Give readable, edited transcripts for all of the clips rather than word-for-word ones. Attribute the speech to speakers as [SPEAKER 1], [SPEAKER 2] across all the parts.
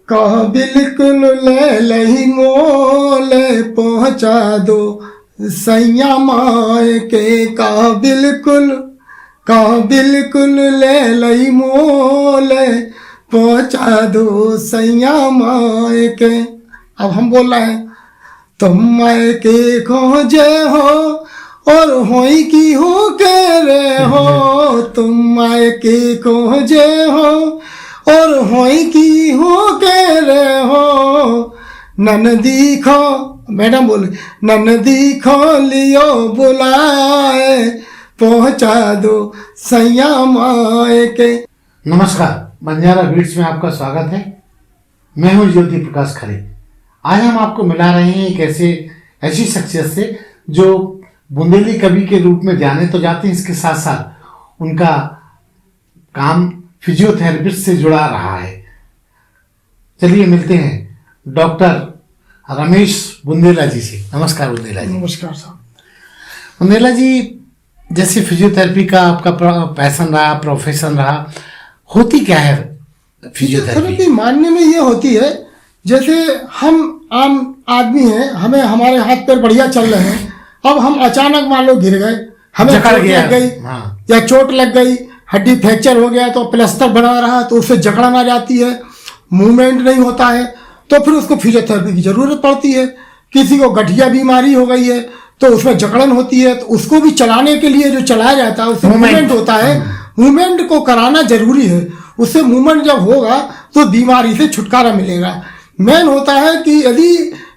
[SPEAKER 1] कह बिल्कुल ले लही मोल पहुँचा दो सैया माए के। कह बिल्कुल ले लही मोल पहुँचा दो सैया माए के। अब हम बोल रहे हैं, तुम माए के खोजे हो और होई की हो के रे हो। तुम माए के खोजे हो और होई की हो के रे हो। ननदी खो, मैडम बोले, ननदी खो लियो बुलाए पहुँचा दो सैया माए के।
[SPEAKER 2] नमस्कार, बंजारा बीट्स में आपका स्वागत है। मैं हूं ज्योति प्रकाश खरे। आज हम आपको मिला रहे हैं एक ऐसी शख्सियत से जो बुंदेली कवि के रूप में जाने तो जाते हैं, इसके साथ साथ उनका काम फिजियोथेरेपिस्ट से जुड़ा रहा है। चलिए मिलते हैं डॉक्टर रमेश बुंदेला जी से। नमस्कार बुंदेला जी।
[SPEAKER 1] नमस्कार साहब।
[SPEAKER 2] बुंदेला जी, जैसे फिजियोथेरेपी का आपका पैशन रहा, प्रोफेशन रहा, होती क्या है फिजियोथेरेपी?
[SPEAKER 1] मानने में ये होती है, जैसे हम आम आदमी हैं, हमें हमारे हाथ पैर बढ़िया चल रहे हैं, अब हम अचानक मान लो गिर गए, हमें चोट लग गई, हाँ। या चोट लग गई, हड्डी फ्रैक्चर हो गया तो प्लास्टर बना रहा तो उससे जकड़न आ जाती है, मूवमेंट नहीं होता है, तो फिर उसको फिजियोथेरेपी की जरूरत पड़ती है। किसी को गठिया बीमारी हो गई है तो उसमें जकड़न होती है, तो उसको भी चलाने के लिए जो चलाया जाता है उससे मूवमेंट होता है। मूवमेंट को कराना जरूरी है, उससे मूवमेंट जब होगा तो बीमारी से छुटकारा मिलेगा। मेन होता है कि यदि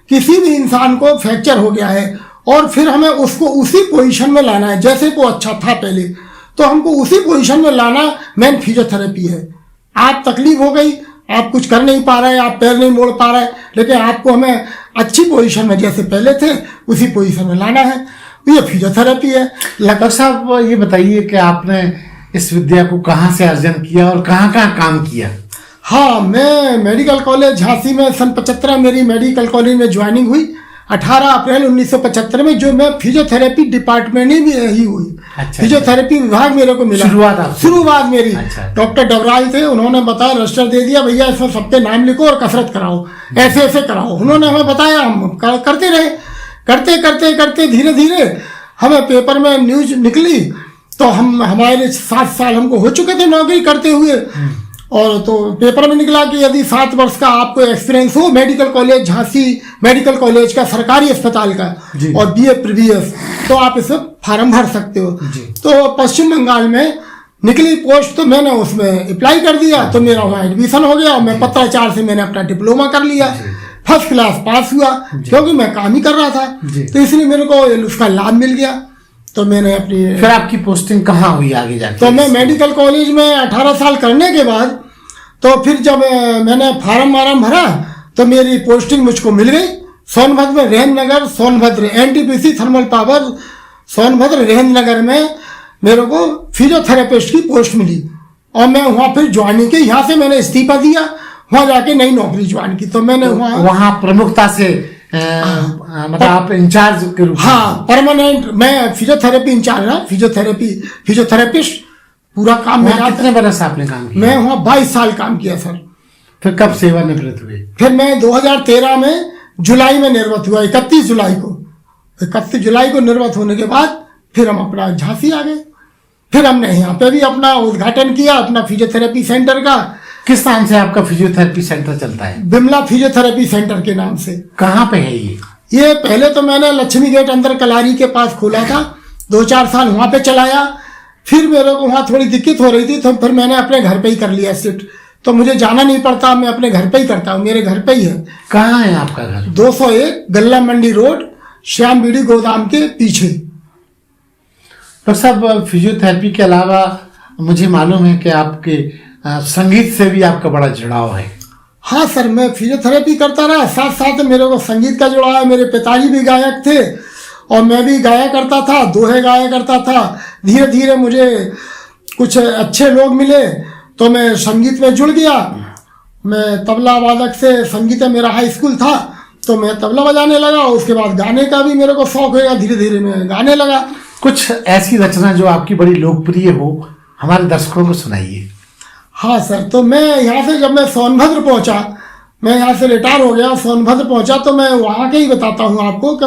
[SPEAKER 1] किसी भी इंसान को फ्रैक्चर हो गया है और फिर हमें उसको उसी पोजीशन में लाना है जैसे वो अच्छा था पहले, तो हमको उसी पोजीशन में लाना मेन फिजियोथेरेपी है। आप तकलीफ हो गई, आप कुछ कर नहीं पा रहे, आप पैर नहीं मोड़ पा रहे, लेकिन आपको हमें अच्छी पोजीशन में जैसे पहले थे उसी पोजीशन में लाना है, ये फिजियोथेरेपी है।
[SPEAKER 2] डॉक्टर साहब, ये बताइए कि आपने इस विद्या को कहाँ से अर्जन किया और कहाँ कहाँ काम किया?
[SPEAKER 1] हाँ, मैं मेडिकल कॉलेज झांसी में सन 75 मेरी मेडिकल कॉलेज में ज्वाइनिंग हुई। 18 अप्रैल 1975 में जो मैं फिजियोथेरेपी डिपार्टमेंट में भी ही हुई। अच्छा, फिजियोथेरेपी विभाग मेरे को मिला। शुरुआत मेरी डॉक्टर डबराल थे, उन्होंने बताया, रजिस्टर दे दिया, भैया इसमें सबके नाम लिखो और कसरत कराओ, ऐसे ऐसे कराओ। उन्होंने हमें बताया, हम करते रहे। करते धीरे धीरे हमें पेपर में न्यूज निकली, तो हमारे 7 साल हमको हो चुके थे नौकरी करते हुए, और तो पेपर में निकला कि यदि 7 वर्ष का आपको एक्सपीरियंस हो medical college Jhansi medical college का, सरकारी अस्पताल का, और BA प्रीवियस, तो आप इसमें फार्म भर सकते हो। तो पश्चिम बंगाल में निकली पोस्ट, तो मैंने उसमें अप्लाई कर दिया, तो मेरा वहाँ एडमिशन हो गया और मैं पत्राचार से मैंने अपना डिप्लोमा कर लिया। फर्स्ट क्लास पास हुआ, क्योंकि मैं काम ही कर रहा था, तो इसलिए मेरे को उसका लाभ मिल गया। तो मैंने अपनी,
[SPEAKER 2] फिर आपकी पोस्टिंग कहाँ हुई आगे जाके?
[SPEAKER 1] तो मैं मेडिकल कॉलेज में 18 साल करने के बाद, तो फिर जब मैंने फार्म भरा तो मेरी पोस्टिंग मुझको मिल गई सोनभद्र में, Rihand Nagar Sonbhadra, NTPC thermal power Sonbhadra Rihand Nagar में मेरे को फिजियोथेरेपिस्ट की पोस्ट मिली, और मैं वहाँ फिर ज्वाइनिंग की, यहाँ से मैंने इस्तीफा दिया, वहाँ जाके नई नौकरी ज्वाइन की। तो मैंने
[SPEAKER 2] वहाँ प्रमुखता से मतलब आप इंचार्ज के रूप में?
[SPEAKER 1] हाँ, परमानेंट मैं फिजियोथेरेपी इंचार्ज रहा, फिजियोथेरेपिस्ट पूरा काम मेरा।
[SPEAKER 2] कितने बरस आपने काम किया?
[SPEAKER 1] मैं वहाँ 22 साल काम किया सर।
[SPEAKER 2] फिर कब सेवानिवृत्त हुए?
[SPEAKER 1] फिर मैं 2013 में जुलाई में निर्वत हुआ, 31 जुलाई को निर्वत होने के बाद फिर हम अपना झांसी आ गए। फिर हमने यहाँ पे भी अपना उद्घाटन किया अपना फिजियोथेरेपी सेंटर का।
[SPEAKER 2] किस नाम से आपका फिजियोथेरेपी सेंटर चलता है?
[SPEAKER 1] बिमला फिजियोथेरेपी सेंटर के नाम से।
[SPEAKER 2] कहाँ पे है ये?
[SPEAKER 1] पहले तो मैंने लक्ष्मी गेट अंदर कलारी के पास खोला था, 2-4 साल वहाँ पे चलाया। फिर मेरे को वहाँ थोड़ी दिक्कत हो रही थी, तो फिर मैंने अपने घर पे ही कर लिया शिफ्ट, तो मुझे जाना नहीं पड़ता, मैं अपने घर पे ही करता हूँ, मेरे घर पे ही है।
[SPEAKER 2] कहाँ है आपका घर?
[SPEAKER 1] 201 गल्ला मंडी रोड, श्याम बीड़ी गोदाम के पीछे।
[SPEAKER 2] तो सब फिजियोथेरेपी के अलावा मुझे मालूम है कि आपके संगीत से भी आपका बड़ा जुड़ाव है।
[SPEAKER 1] हाँ सर, मैं फिजियोथेरेपी करता रहा, साथ साथ मेरे को संगीत का जुड़ाव है। मेरे पिताजी भी गायक थे और मैं भी गाया करता था, दोहे गाया करता था। धीरे धीरे मुझे कुछ अच्छे लोग मिले तो मैं संगीत में जुड़ गया। मैं तबला वादक से, संगीत मेरा हाई स्कूल था, तो मैं तबला बजाने लगा। उसके बाद गाने का भी मेरे को शौक हो गया, धीरे धीरे मैं गाने लगा।
[SPEAKER 2] कुछ ऐसी रचना जो आपकी बड़ी लोकप्रिय हो, हमारे दर्शकों को सुनाइए।
[SPEAKER 1] हाँ सर, तो मैं यहाँ से जब मैं सोनभद्र पहुँचा मैं यहाँ से रिटायर हो गया, सोनभद्र पहुंचा, तो मैं वहाँ के ही बताता हूँ आपको कि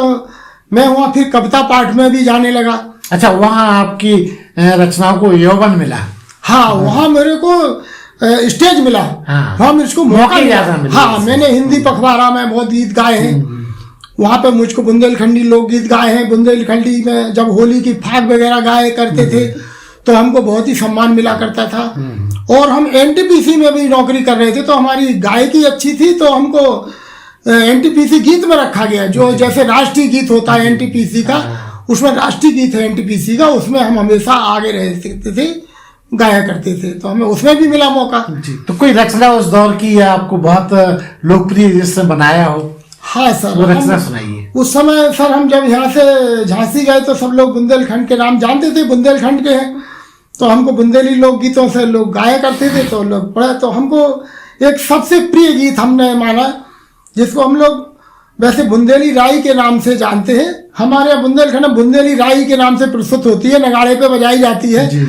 [SPEAKER 1] मैं वहाँ फिर कविता पाठ में भी जाने लगा।
[SPEAKER 2] अच्छा, वहाँ आपकी रचनाओं को यौवन मिला?
[SPEAKER 1] हाँ, वहाँ मेरे को स्टेज मिला।
[SPEAKER 2] हाँ,
[SPEAKER 1] वहाँ मुझको मौका मिला।
[SPEAKER 2] मिला।
[SPEAKER 1] हाँ, मैंने हिंदी पखवाड़ा में बहुत गीत गाए हैं। वहाँ पे मुझको बुंदेलखंडी लोकगीत गाए हैं। बुंदेलखंडी में जब होली की फाग वगैरह गाए करते थे तो हमको बहुत ही सम्मान मिला करता था। और हम एनटीपीसी में भी नौकरी कर रहे थे, तो हमारी गायकी अच्छी थी, तो हमको एनटीपीसी गीत में रखा गया। जो जैसे राष्ट्रीय गीत होता है एनटीपीसी का, उसमें राष्ट्रीय गीत है एनटीपीसी का, उसमें हम हमेशा आगे रहते थे, गाया करते थे, तो हमें उसमें भी मिला मौका
[SPEAKER 2] जी। तो कोई रचना उस दौर की या आपको बहुत लोकप्रिय जिससे बनाया हो?
[SPEAKER 1] हाँ सर,
[SPEAKER 2] वो रचना सुनाइए।
[SPEAKER 1] उस समय सर हम जब यहाँ से झांसी गए तो सब लोग बुंदेलखंड के नाम जानते थे, बुंदेलखंड के हैं, तो हमको बुंदेली लोकगीतों से लोग गाया करते थे, तो लोग पढ़े, तो हमको एक सबसे प्रिय गीत हमने माना, जिसको हम लोग वैसे बुंदेली राई के नाम से जानते हैं। हमारे यहाँ बुंदेलखंड बुंदेली राई के नाम से प्रस्तुत होती है, नगाड़े पे बजाई जाती है।
[SPEAKER 2] जी।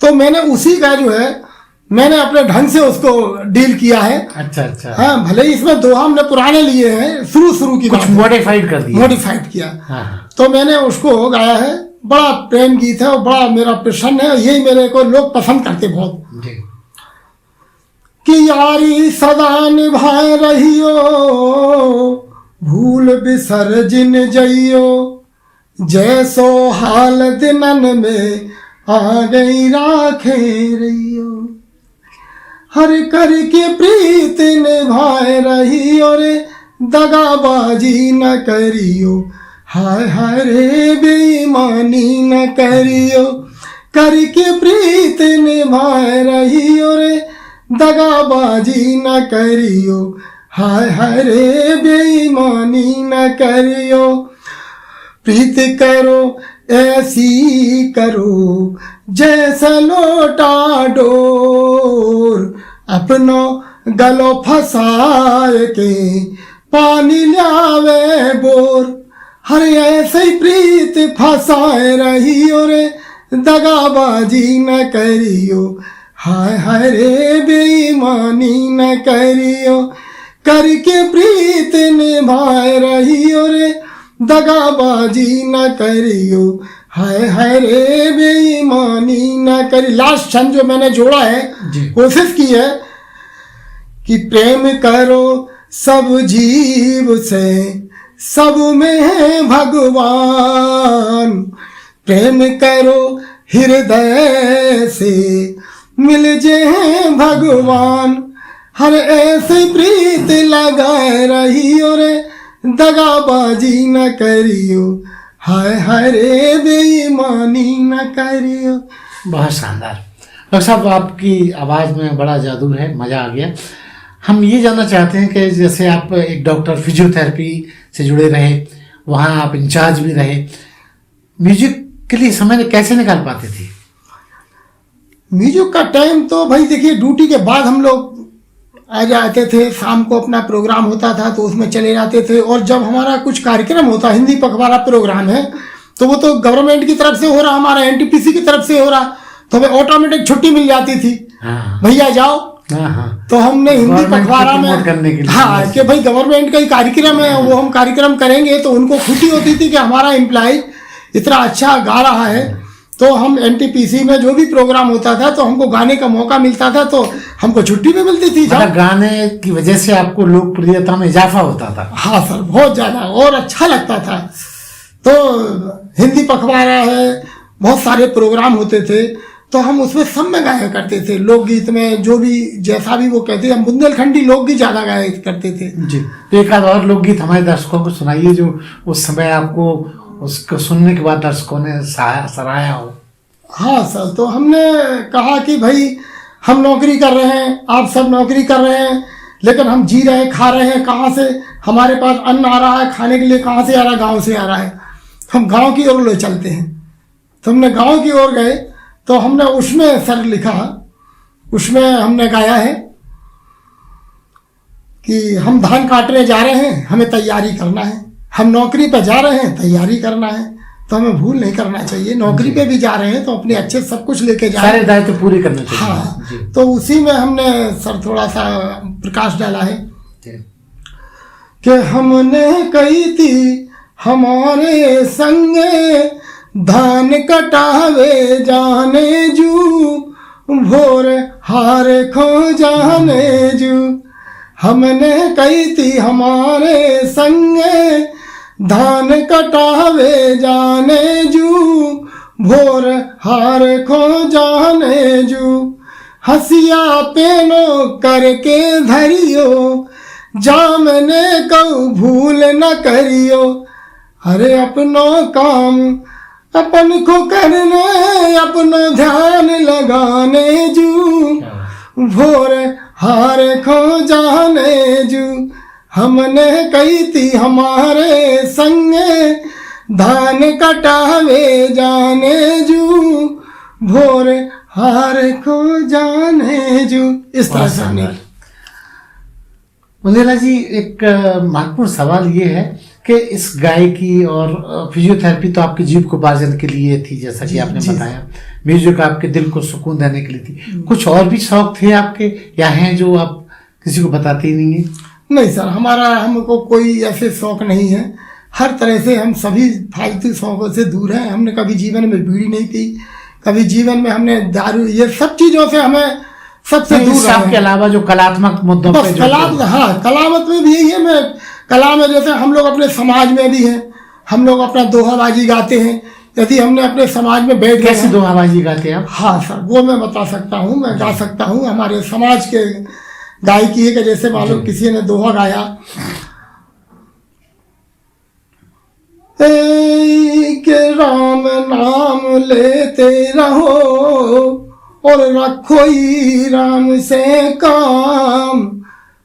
[SPEAKER 1] तो मैंने उसी का जो है मैंने अपने ढंग से उसको डील किया है।
[SPEAKER 2] अच्छा।
[SPEAKER 1] हाँ, भले ही इसमें दोहा हमने पुराने लिए हैं, शुरू की
[SPEAKER 2] कुछ मॉडिफाइड कर दिया,
[SPEAKER 1] मॉडिफाइड किया।
[SPEAKER 2] हाँ।
[SPEAKER 1] तो मैंने उसको गाया है। बड़ा प्रेम गीत है और बड़ा मेरा प्रसन्न है, यही मेरे को लोग पसंद करते बहुत
[SPEAKER 2] जी।
[SPEAKER 1] कि यारी सदा निभाए रहियो, भूल बिसर जिन जइयो, जैसो हाल दिनन में आ गई राखे रहियो, हर करके प्रीत निभाए रहियो रे, दगाबाजी न करियो, हाय हाय रे बेईमानी न करियो, करके प्रीत निभाए रहियो रे, दगाबाजी न करियो, हाय हाय रे बेईमानी न करियो, प्रीत करो ऐसी करो जैसा लोटा डोर, अपनो गलो फसाए के पानी लावे बोर, हर ऐसे ही प्रीत फसाए रहियो रे, दगाबाजी न करियो, हाय हाय रे बेईमानी न करियो, करके प्रीत निभाए रहियो रे, दगाबाजी न करियो, हाय हाय रे बेईमानी न करी। लास्ट छंद जो मैंने जोड़ा है, कोशिश की है कि प्रेम करो सब जीव से, सब में है भगवान, प्रेम करो हृदय से, मिल जे हैं भगवान, हर ऐसे प्रीत लगाए रहियो रे, दगाबाजी न करियो, हाय हाय रे बेईमानी न करियो।
[SPEAKER 2] बहुत शानदार डॉक्टर साहब, आपकी आवाज़ में बड़ा जादू है, मज़ा आ गया। हम ये जानना चाहते हैं कि जैसे आप एक डॉक्टर फिजियोथेरेपी से जुड़े रहे, वहाँ आप इंचार्ज भी रहे, म्यूजिक के लिए समय कैसे निकाल पाते थे?
[SPEAKER 1] म्यूजिक का टाइम तो भाई देखिए, ड्यूटी के बाद हम लोग आ जाते थे, शाम को अपना प्रोग्राम होता था तो उसमें चले जाते थे, और जब हमारा कुछ कार्यक्रम होता, हिंदी पखवाड़ा प्रोग्राम है, तो वो तो गवर्नमेंट की तरफ से हो रहा, हमारा एनटीपीसी की तरफ से हो रहा, तो हमें ऑटोमेटिक छुट्टी मिल जाती थी, भैया जाओ। तो हमने हिंदी पखवाड़ा में
[SPEAKER 2] करने के लिए,
[SPEAKER 1] हाँ, कि भाई गवर्नमेंट का ही कार्यक्रम है, वो हम कार्यक्रम करेंगे, तो उनको खुशी होती थी कि हमारा एम्प्लॉय इतना अच्छा गा रहा है। तो हम एनटीपीसी में जो भी प्रोग्राम होता था तो हमको गाने का मौका मिलता था, तो हमको छुट्टी भी मिलती थी।
[SPEAKER 2] मतलब गाने की वजह से आपको लोकप्रियता में इजाफा होता था?
[SPEAKER 1] हाँ सर, बहुत ज्यादा, और अच्छा लगता था। तो हिंदी पखवाड़ा है, बहुत सारे प्रोग्राम होते थे, तो हम उसमें सब में गाया करते थे। लोकगीत में जो भी जैसा भी वो कहते, हम बुंदेलखंडी लोकगीत ज्यादा गाया करते थे
[SPEAKER 2] जी। तो एक आध और लोकगीत हमारे दर्शकों को सुनाइए, जो उस समय आपको उसको सुनने के बाद दर्शकों ने सराहा हो।
[SPEAKER 1] हाँ सर, तो हमने कहा कि भाई हम नौकरी कर रहे हैं, आप सब नौकरी कर रहे हैं, लेकिन हम जी रहे हैं, खा रहे हैं कहाँ से? हमारे पास अन्न आ रहा है खाने के लिए, कहाँ से आ रहा है? गाँव से आ रहा है। हम गाँव की ओर ले चलते हैं। तो हमने गाँव की ओर गए, तो हमने उसमें सर लिखा, उसमें हमने गाया है कि हम धान काटने जा रहे हैं, हमें तैयारी करना है, हम नौकरी पे जा रहे हैं, तैयारी करना है, तो हमें भूल नहीं करना चाहिए। नौकरी पे भी जा रहे हैं तो अपने अच्छे सब कुछ लेके जा रहे हैं,
[SPEAKER 2] सारे दायित्व पूरे करने चाहिए।
[SPEAKER 1] हाँ, तो उसी में हमने सर थोड़ा सा प्रकाश डाला है कि हमने कही थी हमारे संगे धान कटावे जाने जू भोर हार खो जाने जू। हमने कही थी हमारे संगे धान कटावे जाने जू भोर हार खो जाने जू। हसिया पेनो करके धरियो जामने कऊ भूल न करियो। अरे अपनो काम अपन को करने अपनो ध्यान लगाने जू भोर हार खो जाने जू। हमने कही थी हमारे संगे धान कटावे जाने जू भोर हार खो जाने जू। इस तरह से हमने।
[SPEAKER 2] बुंदेला जी, एक महत्वपूर्ण सवाल ये है कि इस गायकी और फिजियोथेरेपी तो आपके जीविकोपार्जन के लिए थी, जैसा कि आपने बताया। म्यूजिक आपके दिल को सुकून देने के लिए थी। कुछ और भी शौक थे आपके या हैं जो आप किसी को बताते ही नहीं है?
[SPEAKER 1] नहीं सर, हमको कोई ऐसे शौक नहीं है। हर तरह से हम सभी फालतू शौकों से दूर हैं। हमने कभी जीवन में बीड़ी नहीं पी, कभी जीवन में हमने दारू, ये सब चीजों से हमें सबसे दूर।
[SPEAKER 2] के अलावा जो कलात्मक मुद्दों पे
[SPEAKER 1] कलामत में भी यही है। मैं कला में जैसे हम लोग अपने समाज में भी हैं, हम लोग अपना दोहाबाजी गाते हैं। यदि हमने अपने समाज में बैठ गए।
[SPEAKER 2] कैसे दोहाबाजी गाते हैं आप?
[SPEAKER 1] हाँ सर, वो मैं बता सकता हूँ, मैं गा सकता हूँ। हमारे समाज के गायकी है कि जैसे मालूम किसी ने दोहा गाया, के राम नाम लेते रहो और रखो ही राम से काम।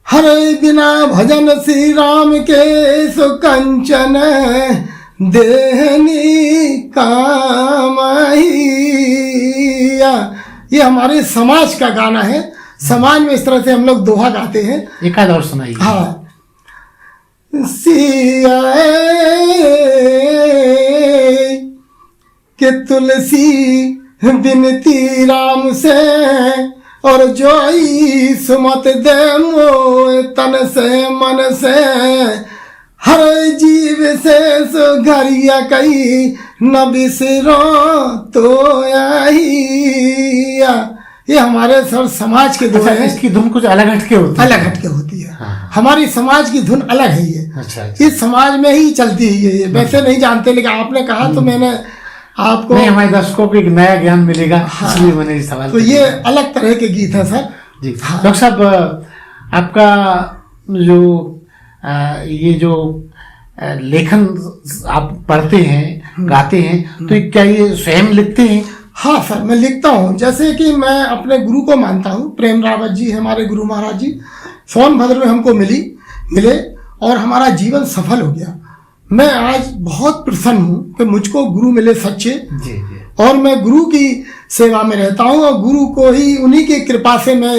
[SPEAKER 1] हरे बिना भजन श्री राम के सुकंचन देहनी काम। ये हमारे समाज का गाना है। समाज में इस तरह से हम लोग दोहा गाते हैं।
[SPEAKER 2] एक आध और सुनाइए।
[SPEAKER 1] हाँ। सिया के तुलसी बिनती राम से और जोई सुमत दे मोए तन से मन से। हर जीव से सुघरिया कई न बिसरो तो यही। ये हमारे सर समाज के दोहे हैं।
[SPEAKER 2] इसकी धुन कुछ अलग हटके होती है।
[SPEAKER 1] अलग हटके होती है। हाँ। हमारी समाज की धुन अलग है ये।
[SPEAKER 2] अच्छा।
[SPEAKER 1] इस समाज में ही चलती है ये। वैसे नहीं जानते, लेकिन आपने कहा तो मैंने आपको,
[SPEAKER 2] नहीं, हमारे दर्शकों को एक नया ज्ञान मिलेगा। हाँ। इसलिए मैंने ये सवाल
[SPEAKER 1] तो ये अलग तरह के गीत है सर
[SPEAKER 2] जी। हाँ। डॉक्टर साहब, आपका जो ये जो लेखन आप पढ़ते हैं, गाते हैं, तो क्या ये स्वयं लिखते हैं?
[SPEAKER 1] हाँ सर, मैं लिखता हूँ। जैसे कि मैं अपने गुरु को मानता हूँ, प्रेम रावत जी हमारे गुरु महाराज जी सोनभद्र में हमको मिले और हमारा जीवन सफल हो गया। मैं आज बहुत प्रसन्न हूँ कि मुझको गुरु मिले सच्चे
[SPEAKER 2] जी।
[SPEAKER 1] और मैं गुरु की सेवा में रहता हूँ और गुरु को ही, उन्हीं की कृपा से मैं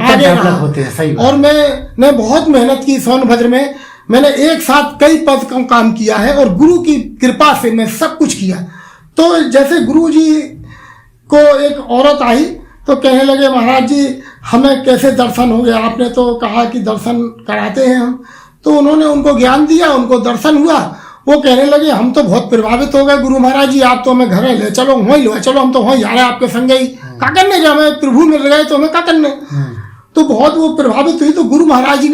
[SPEAKER 1] आगे रहा।
[SPEAKER 2] होते हैं, सही बात।
[SPEAKER 1] और मैंने बहुत मेहनत की सोनभद्र में। मैंने एक साथ कई पद का काम किया है और गुरु की कृपा से मैं सब कुछ किया। तो जैसे गुरु जी को एक औरत आई तो कहने लगे, महाराज जी हमें कैसे दर्शन हो गया? आपने तो कहा कि दर्शन कराते हैं हम। तो उन्होंने उनको ज्ञान दिया, उनको दर्शन हुआ। वो कहने लगे, हम तो बहुत प्रभावित हो गए गुरु महाराज जी, आप तो हमें घर ले चलो, वहीं लो चलो, हम तो वहीं जा रहे हैं आपके संग ही। क्या करने जब हमें प्रभु मिल गए तो हमें क्या करने? तो बहुत वो प्रभावित हुई। तो गुरु महाराज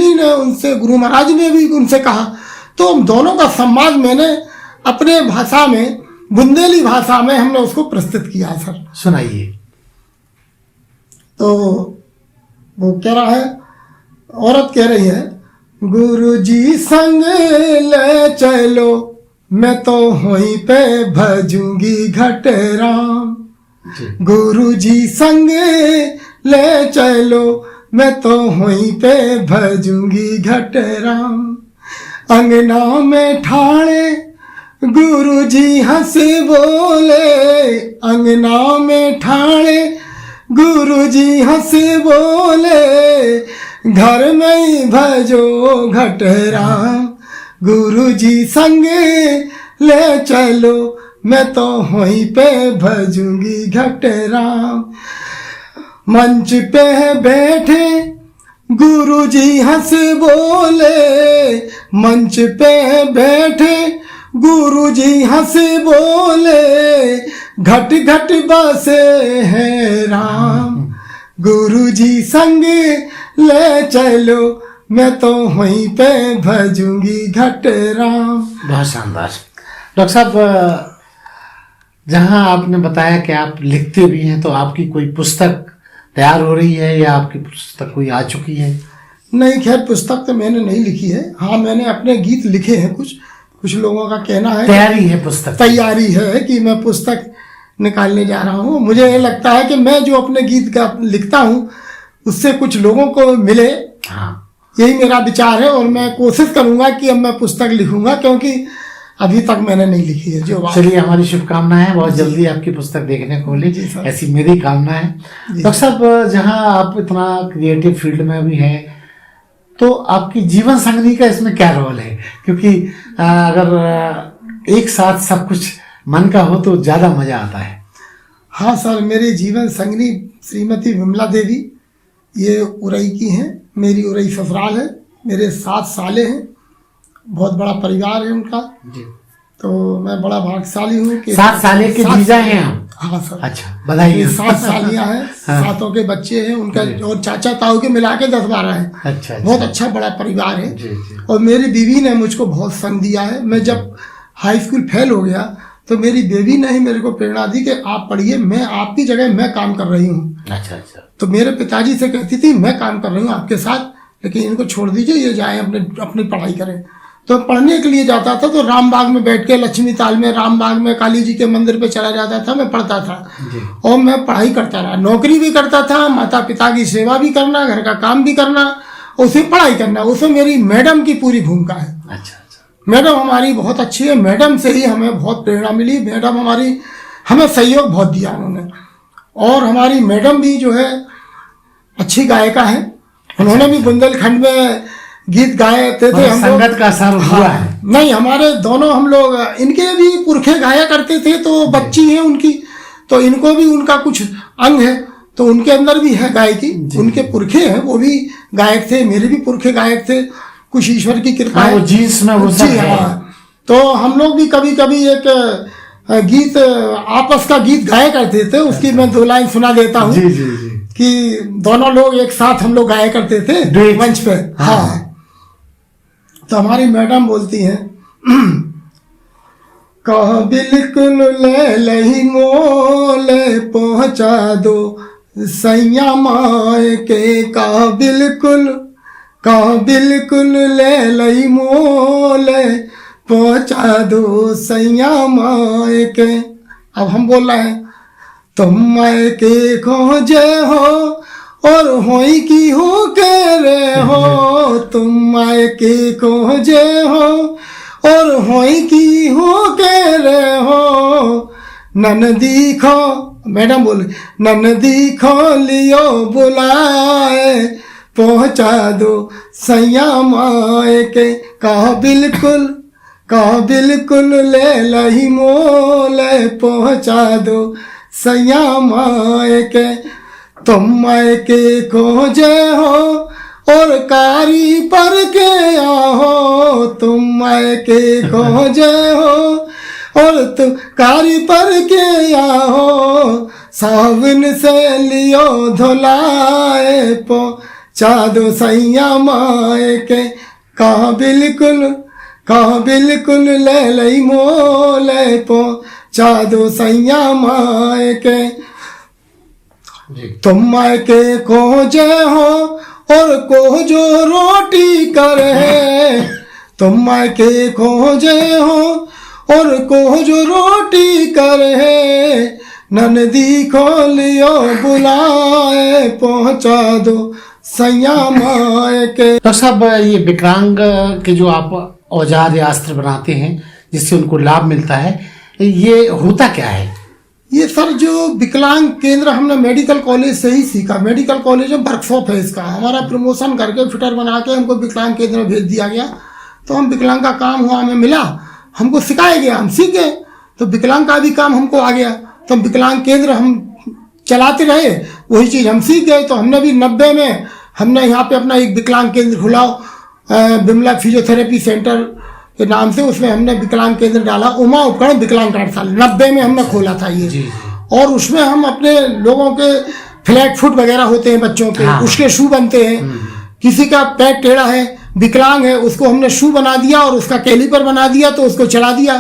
[SPEAKER 1] ने भी उनसे कहा। तो दोनों का संवाद मैंने अपने भाषा में, बुंदेली भाषा में हमने उसको प्रस्तुत किया सर।
[SPEAKER 2] सुनाइए।
[SPEAKER 1] तो वो कह रहा है, औरत कह रही है, गुरु जी संग ले चलो मैं तो वहीं पे भजूंगी घट राम। गुरु जी संग ले चलो मैं तो वहीं पे भजूंगी घट राम। अंगना में ठाणे गुरु जी हंसे बोले, अंगना में ठाणे गुरु जी हंसे बोले, घर में ही भजो घट राम। गुरु जी संग ले चलो मैं तो वहीं पे भजूंगी घट राम। मंच पे बैठे गुरुजी हंसे बोले मंच पे बैठे, गुरुजी हंसे बोले घट घट बसे हैं राम, गुरुजी संग ले चलो मैं तो वहीं पे भजूंगी घट राम।
[SPEAKER 2] बहुत शानदार। डॉक्टर साहब, जहां आपने बताया कि आप लिखते भी हैं, तो आपकी कोई पुस्तक तैयार हो रही है या आपकी पुस्तक कोई आ चुकी है?
[SPEAKER 1] नहीं, खैर पुस्तक तो मैंने नहीं लिखी है। हाँ, मैंने अपने गीत लिखे हैं। कुछ लोगों का कहना है
[SPEAKER 2] तैयारी है पुस्तक,
[SPEAKER 1] तैयारी है कि मैं पुस्तक निकालने जा रहा हूँ। मुझे ये लगता है कि मैं जो अपने गीत का लिखता हूँ उससे कुछ लोगों को मिले।
[SPEAKER 2] हाँ,
[SPEAKER 1] यही मेरा विचार है और मैं कोशिश करूंगा कि अब मैं पुस्तक लिखूंगा, क्योंकि अभी तक मैंने नहीं लिखी है। जो बात,
[SPEAKER 2] चलिए, हमारी शुभकामनाएं हैं, बहुत जल्दी आपकी पुस्तक देखने को मिले, ऐसी मेरी कामना है। डॉक्टर साहब, जहां आप इतना क्रिएटिव फील्ड में भी हैं, तो आपकी जीवन संगनी का इसमें क्या रोल है? क्योंकि अगर एक साथ सब कुछ मन का हो तो ज्यादा मजा आता है।
[SPEAKER 1] हाँ सर, मेरी जीवन संगनी श्रीमती विमला देवी, ये उरई की हैं। मेरी उरई ससुराल है। मेरे 7 साले हैं। बहुत बड़ा परिवार है उनका
[SPEAKER 2] जी।
[SPEAKER 1] तो मैं बड़ा भाग्यशाली हूँ कि
[SPEAKER 2] 7 साले के जीजा हैं हम।
[SPEAKER 1] हाँ सर।
[SPEAKER 2] अच्छा, बधाई।
[SPEAKER 1] 7 सालियाँ हैं।
[SPEAKER 2] हाँ।
[SPEAKER 1] 7 के बच्चे हैं उनका, और चाचा ताऊ के मिला के 10-12 हैं।
[SPEAKER 2] अच्छा,
[SPEAKER 1] बहुत अच्छा बड़ा परिवार है।
[SPEAKER 2] जी, जी।
[SPEAKER 1] और मेरी बीवी ने मुझको बहुत संग दिया है। मैं जब हाई स्कूल फेल हो गया तो मेरी बेबी ने ही मेरे को प्रेरणा दी कि आप पढ़िए, मैं आपकी जगह मैं काम कर रही हूँ।
[SPEAKER 2] अच्छा अच्छा।
[SPEAKER 1] तो मेरे पिताजी से कहती थी मैं काम कर रही हूँ आपके साथ, लेकिन इनको छोड़ दीजिए, ये जाए अपनी पढ़ाई करें। तो पढ़ने के लिए जाता था तो रामबाग में बैठ के, लक्ष्मी ताल में, रामबाग में काली जी के मंदिर पे चला जाता था। मैं पढ़ता था
[SPEAKER 2] जी। और
[SPEAKER 1] और मैं पढ़ाई करता रहा, नौकरी भी करता था, माता पिता की सेवा भी करना, घर का काम भी करना, उसे पढ़ाई करना। उसमें मेरी मैडम की पूरी भूमिका है।
[SPEAKER 2] अच्छा अच्छा।
[SPEAKER 1] मैडम हमारी बहुत अच्छी है। मैडम से ही हमें बहुत प्रेरणा मिली। मैडम हमारी हमें सहयोग बहुत दिया उन्होंने। और हमारी मैडम भी जो है अच्छी गायिका है। उन्होंने भी बुंदेलखंड में गीत गाए थे हम लोग।
[SPEAKER 2] संगत का असर हुआ है?
[SPEAKER 1] नहीं, हमारे दोनों हम लोग, इनके भी पुरखे गाया करते थे, तो बच्ची है उनकी, तो इनको भी उनका कुछ अंग है, तो उनके अंदर भी है गायकी। उनके पुरखे हैं, वो भी गायक थे। मेरे भी पुरखे गायक थे। कुछ ईश्वर की कृपा है।
[SPEAKER 2] वो जीन्स में वो सब है।
[SPEAKER 1] हाँ। तो हम लोग भी कभी कभी एक गीत, आपस का गीत गाया करते थे। उसकी मैं 2 लाइन सुना देता हूँ।
[SPEAKER 2] जी जी जी।
[SPEAKER 1] कि दोनों लोग एक साथ हम लोग गाया करते थे मंच पे। हाँ। तो हमारी मैडम बोलती हैं, कह बिल्कुल ले लही मोले पहुंचा दो सैया माए के, कह बिल्कुल ले लही मोले पहुंचा दो सैया माए के। अब हम बोल रहे हैं, तुम माए के खोजे हो और होई की हो के रे हो, तुम माए के खोजे हो और होई की हो के रे हो, ननदी खो, मैडम बोले, ननदी खो लियो बुलाए पहुंचा दो सैया माए के, कहा बिल्कुल ले लही मोले पहुंचा दो सैया माए के, तुम माए के खोजे हो और कारी पर के आओ, तुम माए के खोजे हो और तुम कारी पर के आओ, सावन से लियो धुलाए पहुंचा दो सैया माए के, कहा बिल्कुल ले लई मोले पहुंचा दो सैया माए के, तुम माए के खोजे हो और को जो रोटी करे, तुम माए के खोजे हो और को जो रोटी करे, ननदी खोलियो बुलाए पहुंचा दो सैया माए के।
[SPEAKER 2] डॉक्टर साहब, ये विकलांग के जो आप औजार या अस्त्र बनाते हैं जिससे उनको लाभ मिलता है, ये होता क्या है?
[SPEAKER 1] ये सर जो विकलांग केंद्र हमने मेडिकल कॉलेज से ही सीखा। मेडिकल कॉलेज में वर्कशॉप है इसका। हमारा प्रमोशन करके फिटर बना के हमको विकलांग केंद्र में भेज दिया गया। तो हम विकलांग का काम हुआ, हमें मिला, हमको सिखाया गया, हम सीख गए। तो विकलांग का भी काम हमको आ गया। तो विकलांग केंद्र हम चलाते रहे, वही चीज़ हम सीख गए। तो हमने भी 90 में हमने यहाँ पे अपना एक विकलांग केंद्र खुला, बिमला फिजियोथेरेपी सेंटर के नाम से, उसमें हमने विकलांग केंद्र डाला, उमा उपकरण विकलांग पाठशाला 90 में हमने खोला था ये।
[SPEAKER 2] जी।
[SPEAKER 1] और उसमें हम अपने लोगों के फ्लैट फुट वगैरह होते हैं बच्चों के, उसके शू बनते हैं। किसी का पैर टेढ़ा है, विकलांग है, उसको हमने शू बना दिया और उसका कैलिपर बना दिया, तो उसको चला दिया।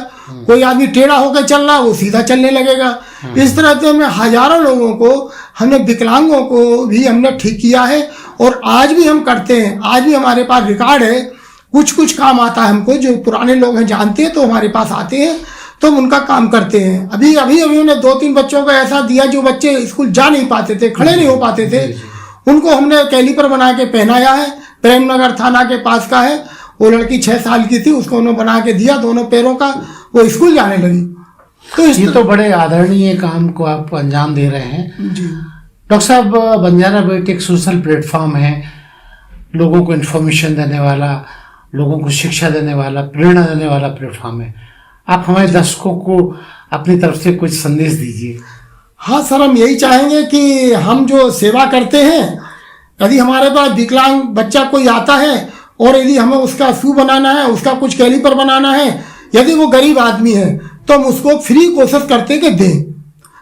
[SPEAKER 1] कोई आदमी टेढ़ा होकर चल रहा, वो सीधा चलने लगेगा। इस तरह से हमने हजारों लोगों को, हमने विकलांगों को भी हमने ठीक किया है और आज भी हम करते हैं। आज भी हमारे पास रिकॉर्ड है, कुछ कुछ काम आता है हमको, जो पुराने लोग हैं जानते हैं तो हमारे पास आते हैं, तो हम उनका काम करते हैं। अभी उन्होंने 2-3 बच्चों को ऐसा दिया जो बच्चे स्कूल जा नहीं पाते थे, खड़े नहीं हो पाते थे, उनको हमने कैलिपर बना के पहनाया है। प्रेमनगर थाना के पास का है, वो लड़की 6 साल की थी, उसको उन्होंने बना के दिया दोनों पैरों का, वो स्कूल जाने लगी।
[SPEAKER 2] तो ये तो बड़े आदरणीय काम को आप अंजाम दे रहे हैं
[SPEAKER 1] जी।
[SPEAKER 2] डॉक्टर साहब, बंजारा बिट एक सोशल प्लेटफॉर्म है, लोगों को इन्फॉर्मेशन देने वाला, लोगों को शिक्षा देने वाला, प्रेरणा देने वाला प्लेटफॉर्म है। आप हमारे दर्शकों को अपनी तरफ से कुछ संदेश दीजिए।
[SPEAKER 1] हाँ सर, हम यही चाहेंगे कि हम जो सेवा करते हैं, यदि हमारे पास विकलांग बच्चा कोई आता है और यदि हमें उसका शू बनाना है, उसका कुछ कैलिपर बनाना है, यदि वो गरीब आदमी है तो हम उसको फ्री कोशिश करते कि दें,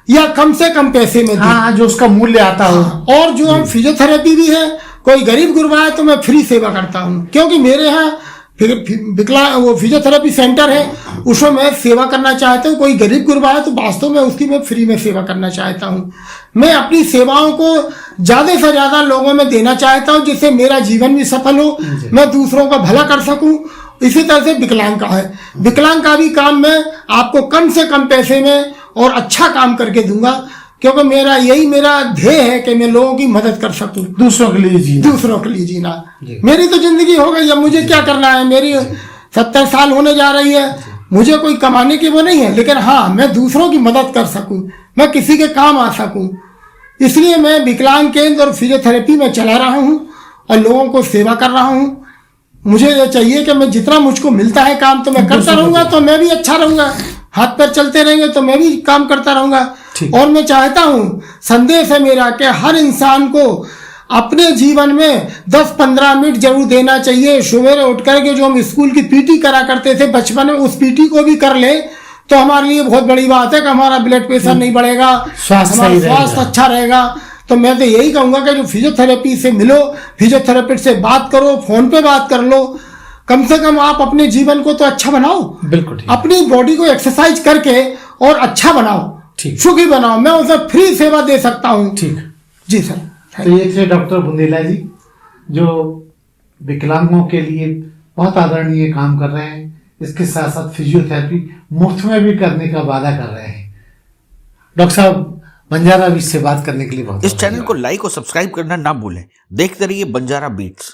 [SPEAKER 1] या कम से कम पैसे में दें।
[SPEAKER 2] हाँ, जो उसका मूल्य आता हो।
[SPEAKER 1] और जो हम फिजियोथेरेपी भी है, कोई गरीब गुरबा है तो मैं फ्री सेवा करता हूँ, क्योंकि मेरे यहाँ विकलांग वो फिजियोथेरेपी सेंटर है, उसमें मैं सेवा करना चाहता हूँ। कोई गरीब गुरबा है तो वास्तव में उसकी मैं फ्री में सेवा करना चाहता हूँ। मैं अपनी सेवाओं को ज़्यादा से ज़्यादा लोगों में देना चाहता हूँ, जिससे मेरा जीवन भी सफल हो, मैं दूसरों का भला कर सकूँ। इसी तरह से विकलांग का है, विकलांग का भी काम मैं आपको कम से कम पैसे में और अच्छा काम करके दूंगा, क्योंकि मेरा ध्येय है कि मैं लोगों की मदद कर सकूं,
[SPEAKER 2] दूसरों के लिए जीना।
[SPEAKER 1] मेरी तो जिंदगी हो गई, अब मुझे क्या करना है? मेरी 70 साल होने जा रही है, मुझे कोई कमाने की वो नहीं है, लेकिन हाँ, मैं दूसरों की मदद कर सकूं, मैं किसी के काम आ सकूं। इसलिए मैं विकलांग केंद्र और फिजियोथेरेपी में चला रहा हूँ और लोगों को सेवा कर रहा हूँ। मुझे ये चाहिए कि मैं जितना मुझको मिलता है काम तो मैं करता रहूंगा, तो मैं भी अच्छा रहूंगा। हाथ पैर चलते रहेंगे तो मैं भी काम करता रहूंगा। और मैं चाहता हूं, संदेश है मेरा कि हर इंसान को अपने जीवन में 10-15 मिनट जरूर देना चाहिए। सुबह उठ करके जो हम स्कूल की पीटी करा करते थे बचपन में, उस पीटी को भी कर ले तो हमारे लिए बहुत बड़ी बात है कि हमारा ब्लड प्रेशर नहीं बढ़ेगा, हमारा स्वास्थ्य अच्छा रहेगा। तो मैं तो यही कहूंगा कि जो फिजियोथेरेपी से मिलो, फिजियोथेरेपिस्ट से बात करो, फोन पे बात कर लो, कम से कम आप अपने जीवन को तो अच्छा बनाओ।
[SPEAKER 2] बिल्कुल,
[SPEAKER 1] अपनी बॉडी को एक्सरसाइज करके और अच्छा बनाओ, सुखी बनाओ। मैं उसे फ्री सेवा दे सकता हूँ।
[SPEAKER 2] ठीक
[SPEAKER 1] जी सर।
[SPEAKER 2] तो ये थे डॉक्टर बुंदेला जी, जो विकलांगों के लिए बहुत आदरणीय काम कर रहे हैं। इसके साथ साथ फिजियोथेरेपी मुफ्त में भी करने का वादा कर रहे हैं। डॉक्टर साहब, बंजारा बीट्स से बात करने के लिए बहुत
[SPEAKER 3] इस चैनल को लाइक और सब्सक्राइब करना ना भूलें। देखते रहिए बंजारा बीट्स।